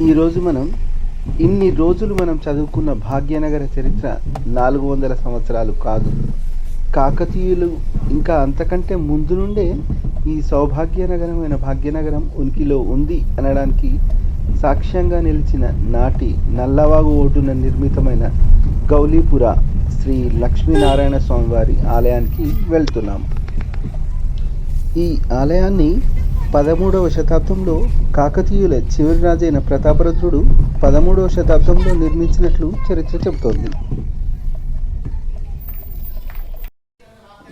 ఈరోజు మనం ఇన్ని రోజులు మనం చదువుకున్న భాగ్యనగర చరిత్ర 400 సంవత్సరాలు కాదు. కాకతీయులు ఇంకా అంతకంటే ముందు నుండే ఈ సౌభాగ్యనగరమైన భాగ్యనగరం ఉనికిలో ఉంది అనడానికి సాక్ష్యంగా నిలిచిన నాటి నల్లవాగు ఒడ్డున నిర్మితమైన గౌలీపుర శ్రీ లక్ష్మీనారాయణ స్వామివారి ఆలయానికి వెళ్తున్నాం. ఈ ఆలయాన్ని 13వ శతాబ్దంలో కాకతీయుల చివరి రాజైన ప్రతాపరుద్రుడు 13వ శతాబ్దంలో నిర్మించినట్లు చరిత్ర చెబుతోంది.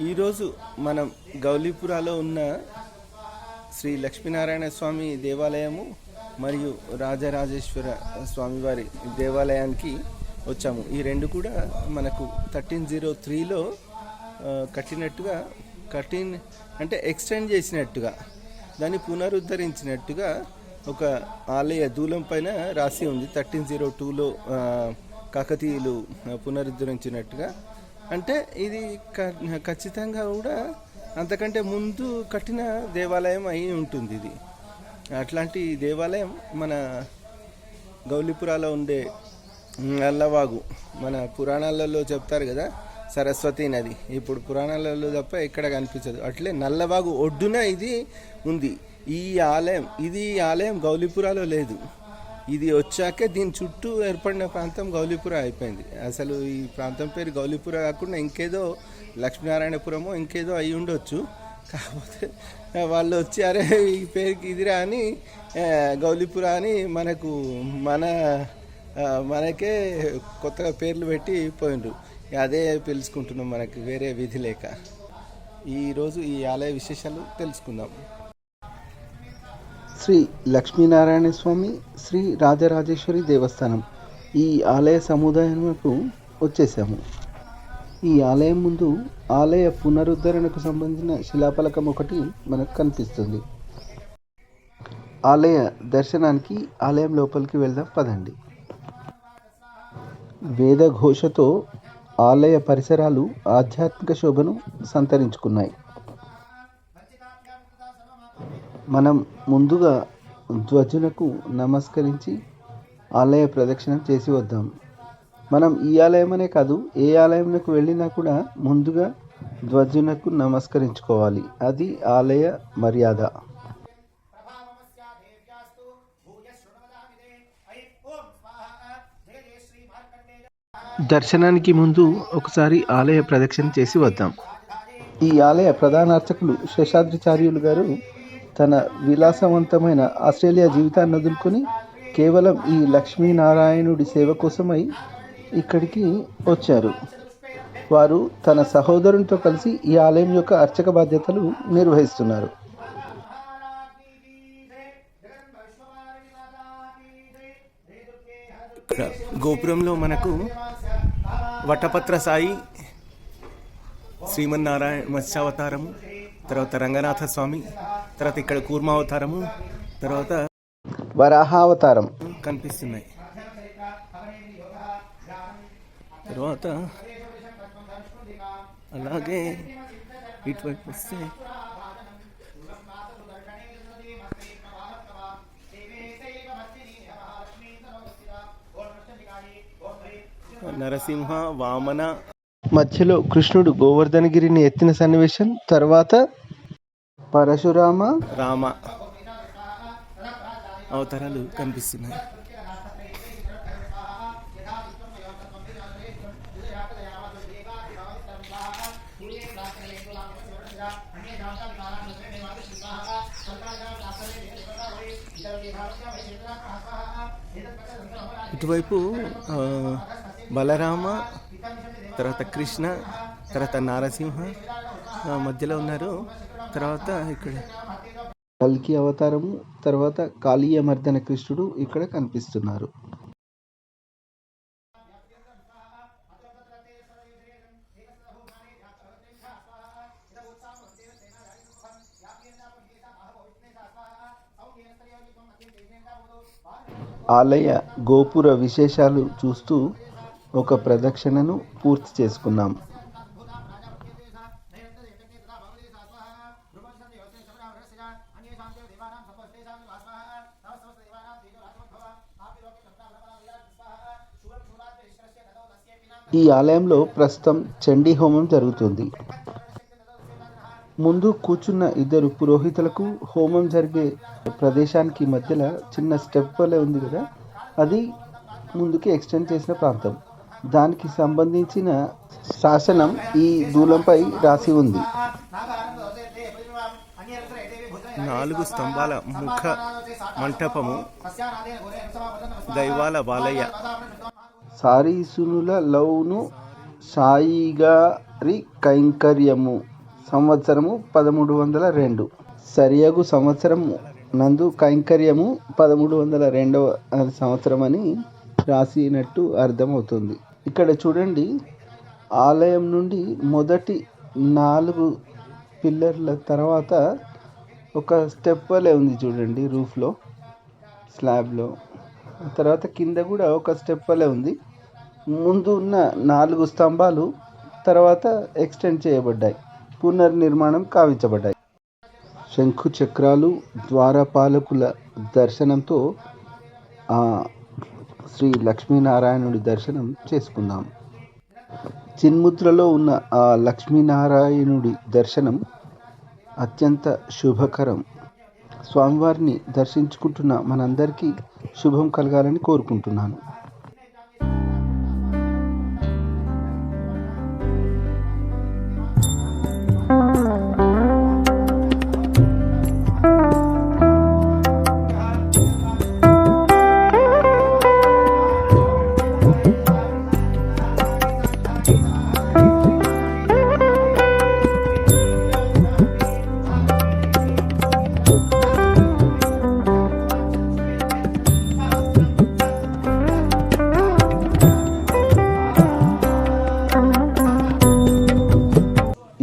ఈరోజు మనం గౌలీపురాలో ఉన్న శ్రీ లక్ష్మీనారాయణ స్వామి దేవాలయము మరియు రాజరాజేశ్వర స్వామివారి దేవాలయానికి వచ్చాము. ఈ రెండు కూడా మనకు 1303లో కట్టినట్టుగా అంటే ఎక్స్టెండ్ చేసినట్టుగా, దాన్ని పునరుద్ధరించినట్టుగా ఒక ఆలయ దూలం పైన రాసి ఉంది. 1302లో కాకతీయులు పునరుద్ధరించినట్టుగా. అంటే ఇది ఖచ్చితంగా కూడా అంతకంటే ముందు కట్టిన దేవాలయం అయి ఉంటుంది. ఇది అట్లాంటి దేవాలయం మన గౌలీపురాలో ఉండే నల్లవాగు, మన పురాణాలలో చెప్తారు కదా సరస్వతి నది, ఇప్పుడు పురాణాలలో తప్ప ఎక్కడ కనిపించదు. అట్లే నల్లవాగు ఒడ్డున ఇది ఉంది. ఈ ఆలయం గౌలీపురాలో లేదు. ఇది వచ్చాకే దీని చుట్టూ ఏర్పడిన ప్రాంతం గౌలీపుర అయిపోయింది. అసలు ఈ ప్రాంతం పేరు గౌలీపుర కాకుండా ఇంకేదో లక్ష్మీనారాయణపురమో ఇంకేదో అయి ఉండొచ్చు. కాకపోతే వాళ్ళు వచ్చి అరే ఈ పేరుకి ఇదిరా అని గౌలీపుర అని మనకే కొత్తగా పేర్లు పెట్టి పోయిండ్రు. అదే పిలుచుకుంటున్నాం, మనకి వేరే విధి లేక. ఈరోజు ఈ ఆలయ విశేషాలు తెలుసుకుందాం. శ్రీ లక్ష్మీనారాయణ స్వామి శ్రీ రాజరాజేశ్వరి దేవస్థానం ఈ ఆలయ సముదాయంకు వచ్చేసాము. ఈ ఆలయం ముందు ఆలయ పునరుద్ధరణకు సంబంధించిన శిలాఫలకం ఒకటి మనకు కనిపిస్తుంది. ఆలయ దర్శనానికి ఆలయం లోపలికి వెళ్దాం పదండి. వేదఘోషతో ఆలయ పరిసరాలు ఆధ్యాత్మిక శోభను సంతరించుకున్నాయి. మనం ముందుగా ధ్వజునకు నమస్కరించి ఆలయ ప్రదక్షిణ చేసి వద్దాం. మనం ఈ ఆలయమనే కాదు, ఏ ఆలయంకు వెళ్ళినా కూడా ముందుగా ధ్వజునకు నమస్కరించుకోవాలి. అది ఆలయ మర్యాద. దర్శనానికి ముందు ఒకసారి ఆలయ ప్రదక్షిణ చేసి వద్దాం. ఈ ఆలయ ప్రధాన అర్చకులు శేషాద్రిచార్యులు గారు తన విలాసవంతమైన ఆస్ట్రేలియా జీవితాన్ని వదులుకొని కేవలం ఈ లక్ష్మీనారాయణుడి సేవ కోసమై ఇక్కడికి వచ్చారు. వారు తన సహోదరునితో కలిసి ఈ ఆలయం యొక్క అర్చక బాధ్యతలు నిర్వహిస్తున్నారు. గోపురంలో మనకు వటపత్ర సాయి, శ్రీమన్నారాయణ మత్స్యావతారము, తర్వాత రంగనాథ స్వామి, తర్వాత ఇక్కడ కూర్మావతారము, తర్వాత వరాహావతారం కనిపిస్తున్నాయి. తర్వాత అలాగే ఇటువైపు వస్తే నరసింహ, వామన, మధ్యలో కృష్ణుడు గోవర్ధనగిరిని ఎత్తిన సన్నివేశం, తర్వాత పరశురామ, రామ అవతారాలు కనిపిస్తున్నాయి. ఇటువైపు బలరామ, తర్వాత కృష్ణ, తర్వాత నారసింహ మధ్యలో ఉన్నారు. తర్వాత ఇక్కడ కల్కి అవతారము, తర్వాత కాళీయ మర్దన కృష్ణుడు ఇక్కడ కనిపిస్తున్నారు. ఆలయ గోపుర విశేషాలు చూస్తూ ఒక ప్రదక్షిణను పూర్తి చేసుకున్నాం. ఈ ఆలయంలో ప్రస్తుతం చండీ హోమం జరుగుతుంది. ముందు కూర్చున్న ఇద్దరు పురోహితులకు హోమం జరిగే ప్రదేశానికి మధ్యలో చిన్న స్టెప్ వలె ఉంది కదా, అది ముందుకి ఎక్స్టెండ్ చేసిన ప్రాంతం. దానికి సంబంధించిన శాసనం ఈ దూలంపై రాసి ఉంది. 4 స్తంభాల ముఖ మంటపము దైవాల బాలయ్య. సారీసునుల లౌను సాయిగారి కైంకర్యము సంవత్సరము 1302. సరియగు సంవత్సరం నందు కైంకర్యము 1302వ సంవత్సరం అని రాసినట్టు అర్థమవుతుంది. ఇక్కడ చూడండి, ఆలయం నుండి మొదటి 4 పిల్లర్ల తర్వాత ఒక స్టెప్ వలె ఉంది చూడండి, రూఫ్లో స్లాబ్లో. తర్వాత కింద కూడా ఒక స్టెప్ వలె ఉంది. ముందు ఉన్న 4 స్తంభాలు తర్వాత ఎక్స్టెండ్ చేయబడ్డాయి, పునర్నిర్మాణం కావించబడ్డాయి. శంఖు చక్రాలు, ద్వారపాలకుల దర్శనంతో శ్రీ లక్ష్మీనారాయణుడి దర్శనం చేసుకుందాం. చిన్ముద్రలో ఉన్న ఆ లక్ష్మీనారాయణుడి దర్శనం అత్యంత శుభకరం. స్వామివారిని దర్శించుకుంటున్న మనందరికీ శుభం కలగాలని కోరుకుంటున్నాను.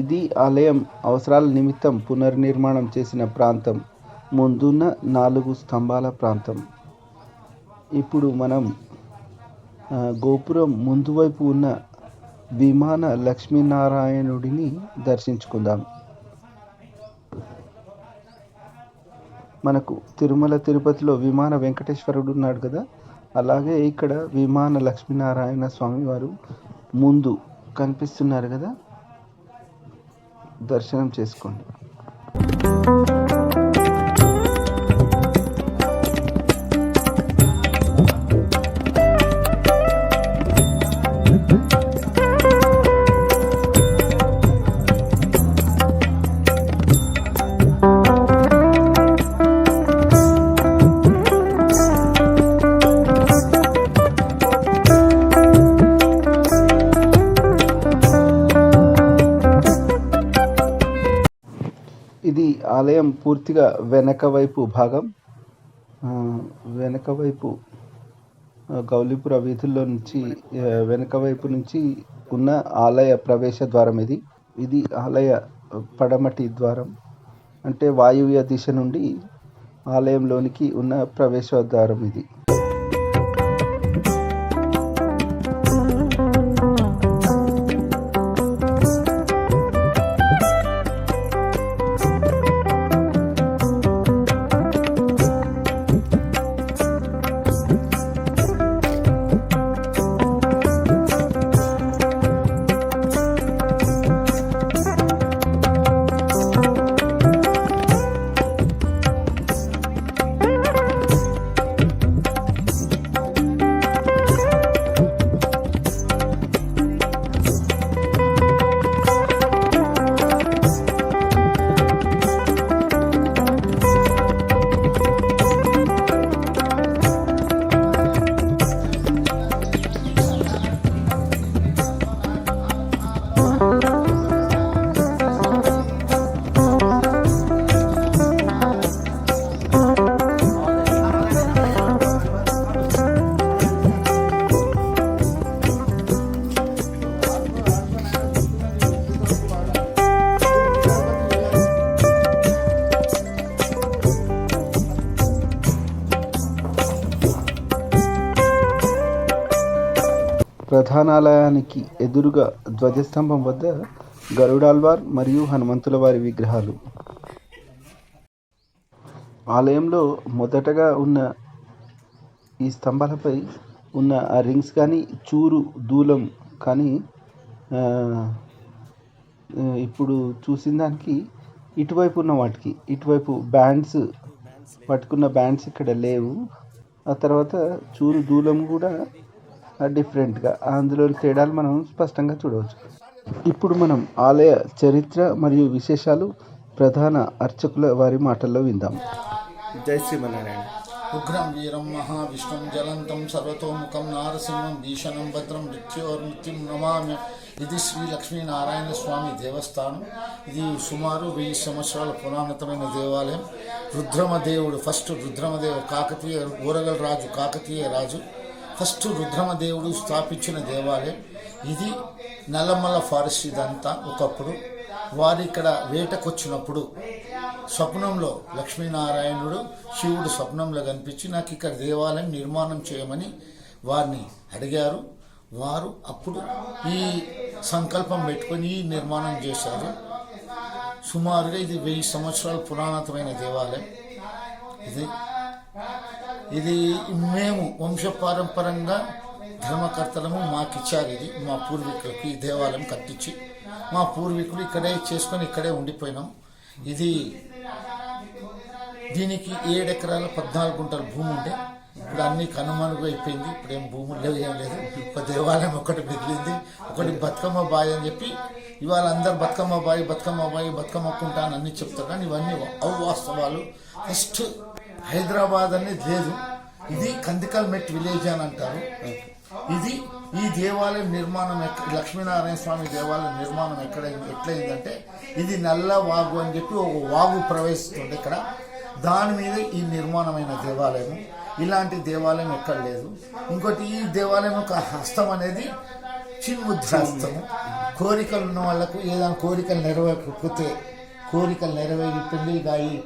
ఇది ఆలయం అవసరాల నిమిత్తం పునర్నిర్మాణం చేసిన ప్రాంతం, ముందున్న 4 స్తంభాల ప్రాంతం. ఇప్పుడు మనం గోపురం ముందు వైపు ఉన్న విమాన లక్ష్మీనారాయణుడిని దర్శించుకుందాం. మనకు తిరుమల తిరుపతిలో విమాన వెంకటేశ్వరుడు ఉన్నాడు కదా, అలాగే ఇక్కడ విమాన లక్ష్మీనారాయణ స్వామి వారు ముందు కనిపిస్తున్నారు కదా, దర్శనం చేసుకోండి. ఇది ఆలయం పూర్తిగా వెనక వైపు భాగం. వెనక వైపు గౌలీపుర వీధుల్లో నుంచి వెనక వైపు నుంచి ఉన్న ఆలయ ప్రవేశ ద్వారం ఇది. ఇది ఆలయ పడమటి ద్వారం, అంటే వాయువ్య దిశ నుండి ఆలయంలోనికి ఉన్న ప్రవేశ ద్వారం ఇది. ప్రధానాలయానికి ఎదురుగా ధ్వజస్తంభం వద్ద గరుడాల్వార్ మరియు హనుమంతుల వారి విగ్రహాలు. ఆలయంలో మొదటగా ఉన్న ఈ స్తంభాలపై ఉన్న ఆ రింగ్స్ కానీ చూరు దూలం కానీ ఆ, ఇప్పుడు చూసిన దానికి ఇటువైపు ఉన్న వాటికి ఇటువైపు బ్యాండ్స్ పట్టుకున్న బ్యాండ్స్ ఇక్కడ లేవు. ఆ తర్వాత చూరు దూలం కూడా డిఫరెంట్గా అందులోని తేడాలు మనం స్పష్టంగా చూడవచ్చు. ఇప్పుడు మనం ఆలయ చరిత్ర మరియు విశేషాలు ప్రధాన అర్చకుల వారి మాటల్లో విందాం. జై శ్రీమన్నారాయణ. ఉగ్రం వీరం మహావిష్ణుం జలంతం సర్వతోముఖం నారసింహం భీషణం భద్రం మృత్యోర్మృత్యుం నమామి. ఇది శ్రీ లక్ష్మీనారాయణ స్వామి దేవస్థానం. ఇది సుమారు 1000 సంవత్సరాల పురాతనమైన దేవాలయం. రుద్రమదేవుడు ఫస్ట్ రుద్రమదేవుడు కాకతీయ ఊరగల్ రాజు కాకతీయ రాజు ఫస్ట్ రుద్రమదేవుడు స్థాపించిన దేవాలయం ఇది. నల్లమల్ల ఫారెస్ట్ ఇదంతా. ఒకప్పుడు వారు ఇక్కడ వేటకొచ్చినప్పుడు స్వప్నంలో లక్ష్మీనారాయణుడు శివుడు స్వప్నంలో కనిపించి నాకు ఇక్కడ దేవాలయం నిర్మాణం చేయమని వారిని అడిగారు. వారు అప్పుడు ఈ సంకల్పం పెట్టుకొని ఈ నిర్మాణం చేశారు. సుమారుగా ఇది 1000 సంవత్సరాల పురాతనమైన దేవాలయం ఇది మేము వంశపారంపరంగా ధర్మకర్తలము మాకిచ్చారు. ఇది మా పూర్వీకులకు ఈ దేవాలయం కట్టించి మా పూర్వీకులు ఇక్కడే చేసుకొని ఇక్కడే ఉండిపోయినాం. దీనికి 7 ఎకరాల 14 గుంటల భూమి ఉండే. ఇప్పుడు అన్ని కనుమరుగు అయిపోయింది. ఇప్పుడు ఏం భూములు లేవు, ఏం లేదు. ఒక దేవాలయం ఒకటి మిగిలింది. ఒకటి బతుకమ్మ బాయి అని చెప్పి ఇవాళ అందరు బతుకమ్మ బాయి బతుకమ్మకుంటా అని అన్ని చెప్తారు. కానీ ఇవన్నీ అవాస్తవాలు. ఫస్ట్ హైదరాబాద్ అనేది లేదు. ఇది కందికల్ మెట్ విలేజ్ అని అంటారు. ఈ దేవాలయం నిర్మాణం లక్ష్మీనారాయణ స్వామి దేవాలయం నిర్మాణం ఎట్లయిందంటే ఇది నల్ల వాగు అని చెప్పి ఒక వాగు ప్రవేశిస్తుంది ఇక్కడ. దాని మీద ఈ నిర్మాణమైన దేవాలయం. ఇలాంటి దేవాలయం ఎక్కడ లేదు. ఇంకోటి ఈ దేవాలయం యొక్క హస్తం అనేది చిన్ముద్రాస్తము. కోరికలు ఉన్న వాళ్ళకు ఏదైనా కోరికలు నెరవేరకపోతే కోరికలు నెరవేరి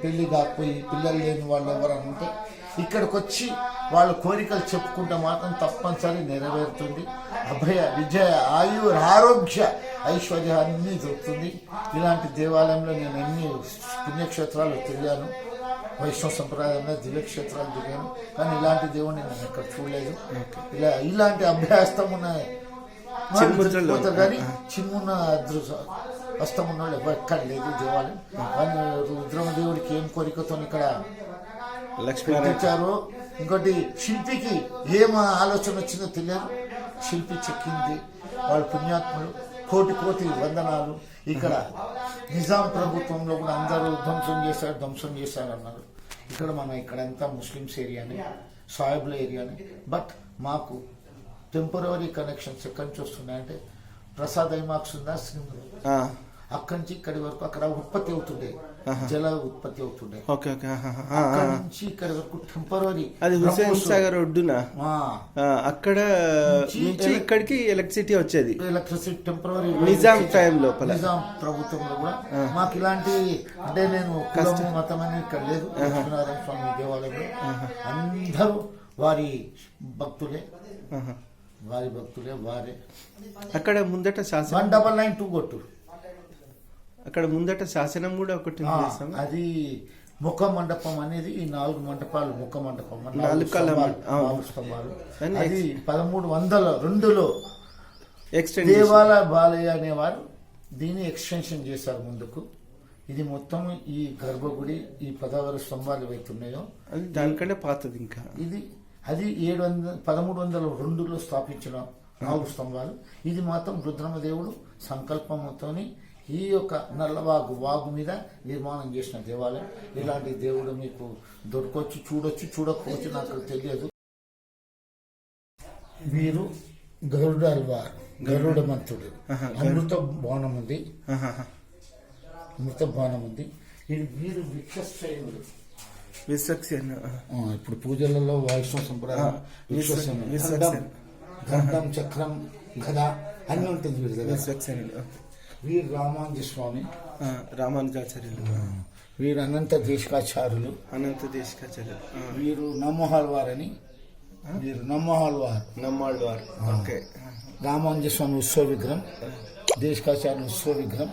పెళ్లి కాకపోయి పిల్లలు లేని వాళ్ళు ఎవరని ఉంటే ఇక్కడికి వచ్చి వాళ్ళ కోరికలు చెప్పుకుంటే మాత్రం తప్పనిసరి నెరవేరుతుంది. అభయ విజయ ఆరోగ్య ఐశ్వర్య అన్నీ దొరుకుతుంది. ఇలాంటి దేవాలయంలో నేను ఎన్ని పుణ్యక్షేత్రాలు తిరిగాను. వైష్ణవ సంప్రదాయంలో దివ్యక్షేత్రాలు తిరిగాను. కానీ ఇలాంటి దేవుడిని నేను ఎక్కడ చూడలేదు. ఇలాంటి అభ్యాసం ఉన్న కానీ చిన్న హస్తం ఉన్న వాళ్ళు ఎవరు ఎక్కడ లేదు దేవాలయం. కానీ రుద్రమదేవుడికి ఏం కోరికతో ఇక్కడ లక్ష్మీచారు. ఇంకోటి శిల్పికి ఏం ఆలోచన వచ్చిందో తెలియదు. శిల్పి చెక్కింది. వాళ్ళ పుణ్యాత్ములు కోటి వందనాలు. ఇక్కడ నిజాం ప్రభుత్వంలో కూడా అందరూ ధ్వంసం చేశారు అన్నారు. ఇక్కడంతా ముస్లిమ్స్ ఏరియానే, సాయిబుల ఏరియానే. బట్ మాకు టెంపరరీ కనెక్షన్స్ ఎక్కడి నుంచి వస్తున్నాయంటే ప్రసాద్ ఐమాక్స్ ఉందా అక్కడి నుంచి ఇక్కడి వరకు అక్కడ ఉత్పత్తి అవుతుండే, జల ఉత్పత్తి అవుతుండే. అక్కడి నుంచి ఇక్కడి వరకు టెంపరరీ. అది హుసేన్ సాగర్ ఒడ్డున అక్కడ ఇక్కడికి ఎలక్ట్రిసిటీ వచ్చేది. ఎలక్ట్రిసిటీ టెంపరరీ నిజాం టైం లోపల, నిజాం ప్రభుత్వంలో కూడా మాకు ఇలాంటి అంటే నేను కులము మతం అని ఇక్కడ లేదు. లక్ష్మీనారాయణ స్వామి దేవాలయంలో అందరూ వారి భక్తులే. అక్కడ ముందట శాసనం 1992 కొట్టు. అక్కడ ముందట శాసనం కూడా ఒకటి అది ముఖ మండపం అనేది. ఈ 4 మండపాలు ముఖ మండపం 4 స్తంభాలు. అది 1302లో దేవాలయ బాలయ్య అనేవారు దీన్ని ఎక్స్టెన్షన్ చేశారు ముందుకు. ఇది మొత్తం ఈ గర్భగుడి ఈ 16 స్తంభాలు ఏవైతున్నాయో దానికంటే పాతది. ఇంకా అది 1302లో స్థాపించిన 4 స్తంభాలు. ఇది మాత్రం రుద్రమదేవుడు సంకల్పంతో ఈ యొక్క వాగు మీద నిర్మాణం చేసిన దేవాలయం. ఇలాంటి దేవుడు మీకు దొరకొచ్చు, చూడకపోవచ్చు, నాకు తెలియదు. వీరు గరుడ మంతుడు. అమృత బాణం ఉంది. వీరు విశ్వసేనుడు. ఇప్పుడు పూజలలో వైష్ణవ సంప్రదాయం గంధం చక్రం గద అన్ని ఉంటుంది వీరి దగ్గర. వీరు రామానుజాచార్యులు. వీరు అనంత దేశికాచార్యులు. వీరు నమ్మహాల్వార్. రామానుజ స్వామి ఉత్సవ విగ్రహం, దేశికాచార్యులు ఉత్సవ విగ్రహం.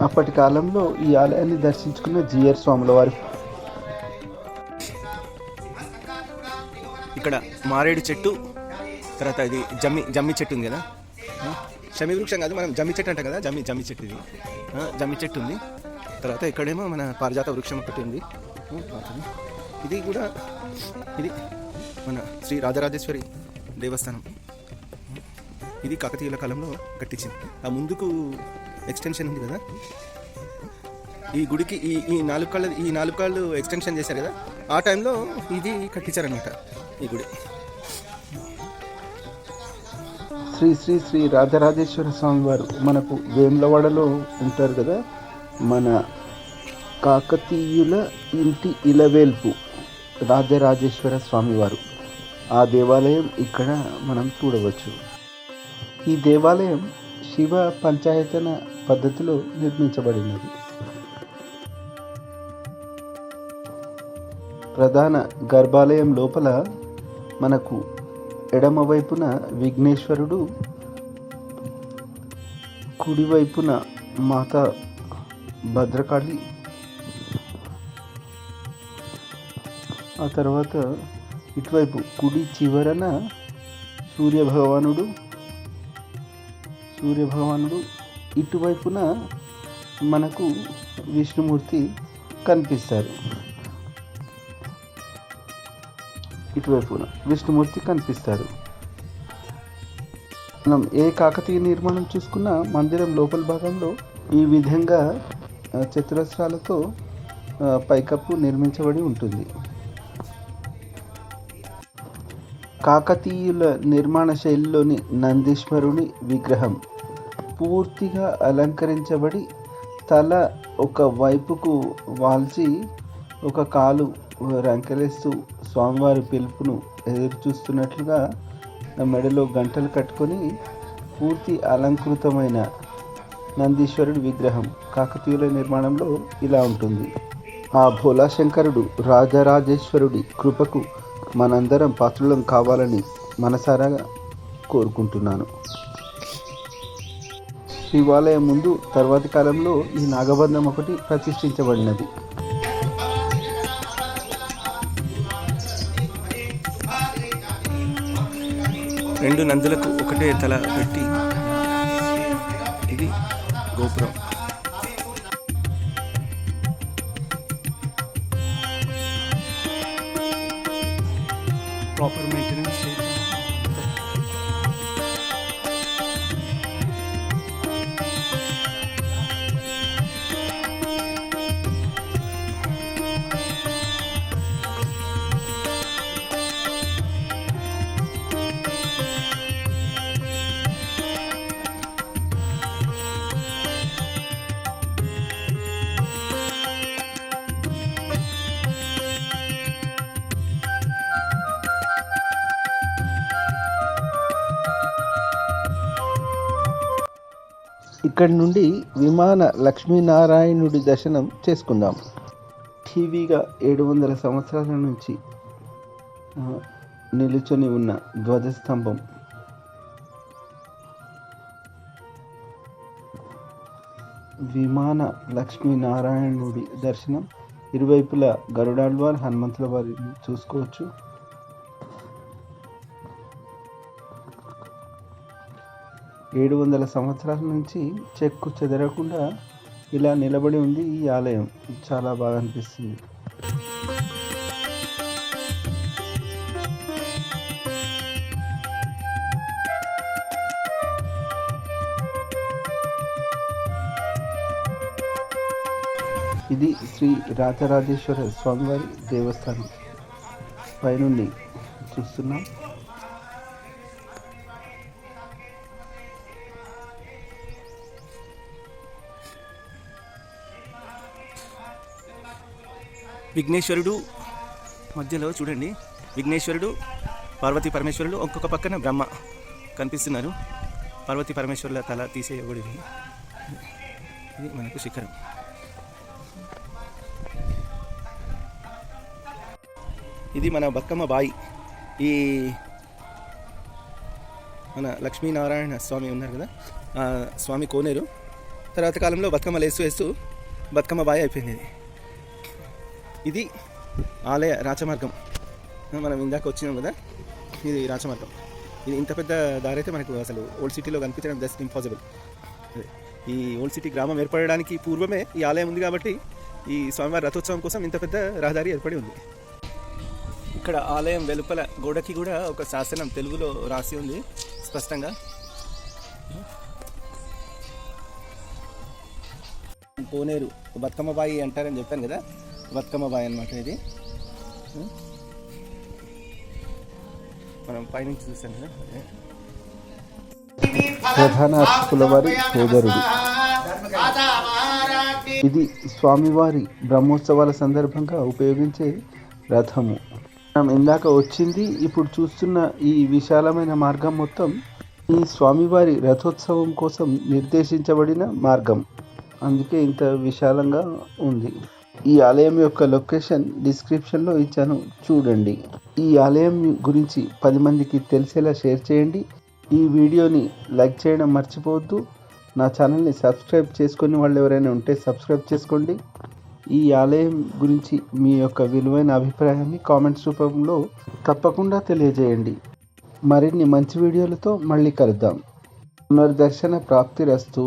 అప్పటి కాలంలో ఈ ఆలయాన్ని దర్శించుకున్న జిఆర్ స్వాముల వారి ఇక్కడ మారేడు చెట్టు, తర్వాత ఇది జమ్మి చెట్టు ఉంది కదా, షమి వృక్షం కాదు, మనం జమ్మి చెట్టు అంటాం కదా, జమ్మి చెట్టు ఇది. జమ్మి చెట్టు ఉంది. తర్వాత ఇక్కడేమో మన పారిజాత వృక్షం ఒకటి ఉంది. ఇది కూడా ఇది మన శ్రీ రాజరాజేశ్వరి దేవస్థానం. ఇది కాకతీయుల కాలంలో కట్టించింది. ఆ ముందుకు ఎక్స్టెన్షన్ ఉంది కదా, ఈ గుడికి ఈ నాలుగు కాళ్ళు ఎక్స్టెన్షన్ చేశారు కదా, ఆ టైంలో ఇది కట్టించారనమాట ఈ గుడి. శ్రీ శ్రీ శ్రీ రాజరాజేశ్వర స్వామి వారు మనకు వేములవాడలో ఉంటారు కదా. మన కాకతీయుల ఇంటి ఇలవేల్పు రాజరాజేశ్వర స్వామివారు, ఆ దేవాలయం ఇక్కడ మనం చూడవచ్చు. ఈ దేవాలయం శివ పంచాయతన పద్ధతిలో నిర్మించబడినది. ప్రధాన గర్భాలయం లోపల మనకు ఎడమవైపున విఘ్నేశ్వరుడు, కుడివైపున మాతా భద్రకాళి, ఆ తర్వాత ఇటువైపు కుడి చివరన సూర్యభగవానుడు, ఇటువైపున మనకు విష్ణుమూర్తి కనిపిస్తారు. మనం ఏ కాకతీయ నిర్మాణం చూసుకున్నా మందిరం లోపల భాగంలో ఈ విధంగా చతురస్రాలతో పైకప్పు నిర్మించబడి ఉంటుంది. కాకతీయుల నిర్మాణ శైలిలోని నందీశ్వరుని విగ్రహం పూర్తిగా అలంకరించబడి తల ఒక వైపుకు వాల్చి ఒక కాలు రంకెలేస్తూ స్వామివారి పిలుపును ఎదురు చూస్తున్నట్లుగా మెడలో గంటలు కట్టుకొని పూర్తి అలంకృతమైన నందీశ్వరుడి విగ్రహం కాకతీయుల నిర్మాణంలో ఇలా ఉంటుంది. ఆ భోలాశంకరుడు రాజరాజేశ్వరుడి కృపకు మనందరం పాత్రులం కావాలని మనసారా కోరుకుంటున్నాను. శివాలయం ముందు తర్వాతి కాలంలో ఈ నాగబంధం ఒకటి ప్రతిష్ఠించబడినది. రెండు నందులకు ఒకటే తల పెట్టి ఇది గోపురం. Proper maintenance. ఇక్కడి నుండి విమాన లక్ష్మీనారాయణుడి దర్శనం చేసుకుందాం. టీవీగా 700 సంవత్సరాల నుంచి నిలుచొని ఉన్న ధ్వజస్తంభం, విమాన లక్ష్మీనారాయణుడి దర్శనం, ఇరువైపులా గరుడాళ్వార్, హనుమంతుల వారిని చూసుకోవచ్చు. ఏడు 700 సంవత్సరాల నుంచి చెక్కు చెదరకుండా ఇలా నిలబడి ఉంది ఈ ఆలయం. చాలా బాగా అనిపిస్తుంది. ఇది శ్రీ రాజరాజేశ్వర స్వామివారి దేవస్థానం. పైనుండి చూస్తున్నాం. విఘ్నేశ్వరుడు మధ్యలో చూడండి, విఘ్నేశ్వరుడు, పార్వతీ పరమేశ్వరుడు, ఒక్కొక్క పక్కన బ్రహ్మ కనిపిస్తున్నారు. పార్వతీ పరమేశ్వరుల తల తీసేయబడింది. ఇది మనకు శిఖరం. ఇది మన బక్కమ్మ బాయి. ఈ మన లక్ష్మీనారాయణ స్వామి ఉన్నారు కదా, స్వామి కోనేరు. తర్వాత కాలంలో బతుకమ్మలు వేస్తూ బతుకమ్మ బావి అయిపోయింది. ఇది ఆలయ రాచమార్గం. మనం ఇందాక వచ్చినాం కదా, ఇది రాచమార్గం. ఇది ఇంత పెద్ద దారి అయితే మనకు అసలు ఓల్డ్ సిటీలో కనిపించడం జస్ట్ ఇంపాసిబుల్. ఈ ఓల్డ్ సిటీ గ్రామం ఏర్పడడానికి పూర్వమే ఈ ఆలయం ఉంది కాబట్టి ఈ స్వామివారి రథోత్సవం కోసం ఇంత పెద్ద రహదారి ఏర్పడి ఉంది. ఇక్కడ ఆలయం వెలుపల గోడకి కూడా ఒక శాసనం తెలుగులో రాసి ఉంది స్పష్టంగా. కోనేరు బతుకమ్మ బాయి అంటారని చెప్పాను కదా, బతుకమ్మ బాయి అన్నమాట ఇది. మనం పైనుంచి చూసాం కదా. ప్రధాన అర్చకుల వారి సోదరుడు. ఇది స్వామివారి బ్రహ్మోత్సవాల సందర్భంగా ఉపయోగించే రథము. మనం ఇందాక వచ్చింది, ఇప్పుడు చూస్తున్న ఈ విశాలమైన మార్గం మొత్తం ఈ స్వామివారి రథోత్సవం కోసం నిర్దేశించబడిన మార్గం. అందుకే ఇంత విశాలంగా ఉంది. ఈ ఆలయం యొక్క లొకేషన్ డిస్క్రిప్షన్లో ఇచ్చాను, చూడండి. ఈ ఆలయం గురించి 10 మందికి తెలిసేలా షేర్ చేయండి. ఈ వీడియోని లైక్ చేయడం మర్చిపోవద్దు. నా ఛానల్ని సబ్స్క్రైబ్ చేసుకుని వాళ్ళు ఎవరైనా ఉంటే సబ్స్క్రైబ్ చేసుకోండి. ఈ ఆలయం గురించి మీ యొక్క విలువైన అభిప్రాయాన్ని కామెంట్స్ రూపంలో తప్పకుండా తెలియజేయండి. మరిన్ని మంచి వీడియోలతో మళ్ళీ కలుద్దాం. పునర్దర్శన ప్రాప్తిరస్తు.